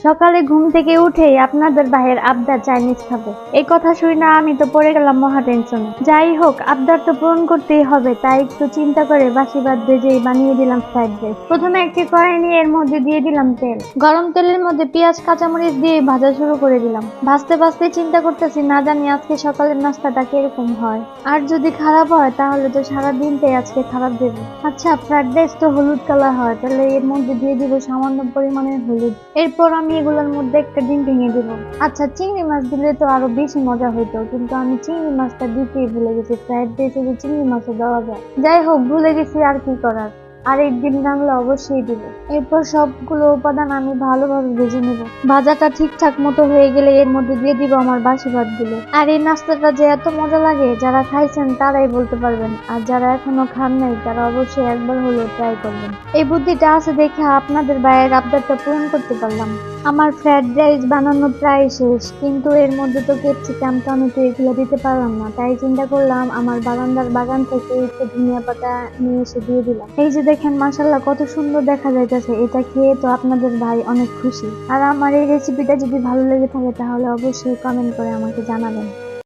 সকালে ঘুম থেকে উঠেই আপনাদের ভাইয়ের আবদার চাইনিজ খাবে। এই কথা শুই না আমি তো পড়ে গেলাম মহা টেনশনে। যাই হোক, আবদার তো পূরণ করতেই হবে, তাই একটু চিন্তা করে বাসি ভাত ভেজেই বানিয়ে দিলাম ফ্রাইড রাইস। প্রথমে একটি কড়াই নিয়ে এর মধ্যে দিয়ে দিলাম তেল। গরম তেলের মধ্যে পেঁয়াজ কাঁচামরিচ দিয়ে ভাজা শুরু করে দিলাম। ভাজতে ভাজতে চিন্তা করতেছি, না জানি আজকে সকালের নাস্তাটা কিরকম হয়। আর যদি খারাপ হয় তাহলে তো সারা দিনটাই আজকে খারাপ দেবে। আচ্ছা, ফ্রাইড রাইস তো হলুদ কালার হয়, তাহলে এর মধ্যে দিয়ে দিব সামান্য পরিমাণের হলুদ। এরপর আমি এগুলোর মধ্যে একটা ডিম ভেঙে দিব। আচ্ছা, চিংড়ি মাছ দিলে তো আরো বেশি মজা হইতো, কিন্তু আমি চিংড়ি মাছটা দিতেই ভুলে গেছি। ফ্রাইড রাইসে যে চিংড়ি মাছও দেওয়া যায়। যাই হোক, ভুলে গেছি, আর কি করার। আর এই ডিম রাখলে অবশ্যই দিব। এরপর সবগুলো উপাদান আমি ভালোভাবে ভেজে নেব। ভাজাটা ঠিকঠাক মতো হয়ে গেলে এর মধ্যে দিয়ে দিব আমার বাসি ভাতগুলো। আর এই নাস্তাটা যে এত মজা লাগে, যারা খাইছেন তারাই বলতে পারবেন, আর যারা এখনো খান নাই তারা অবশ্যই একবার হলেও ট্রাই করবেন। এই বুদ্ধিটা আছে দেখে আপনাদের ভাইয়ের আবদারটা পূরণ করতে পারলাম। আমার ফ্রাইড রাইস বানানো প্রায় শেষ, কিন্তু এর মধ্যে তো ক্যাপসিকাম, টমেটো এগুলো দিতে পারলাম না। তাই চিন্তা করলাম আমার বারান্দার বাগান থেকে একটু ধনিয়া পাতা নিয়ে এসে দিয়ে দিলাম। এই যে দেখেন, মাশাআল্লাহ কত সুন্দর দেখা যাইতেছে। এটা খেয়ে তো আপনাদের ভাই অনেক খুশি। আর আমার এই রেসিপিটা যদি ভালো লেগে থাকে তাহলে অবশ্যই কমেন্ট করে আমাকে জানাবেন।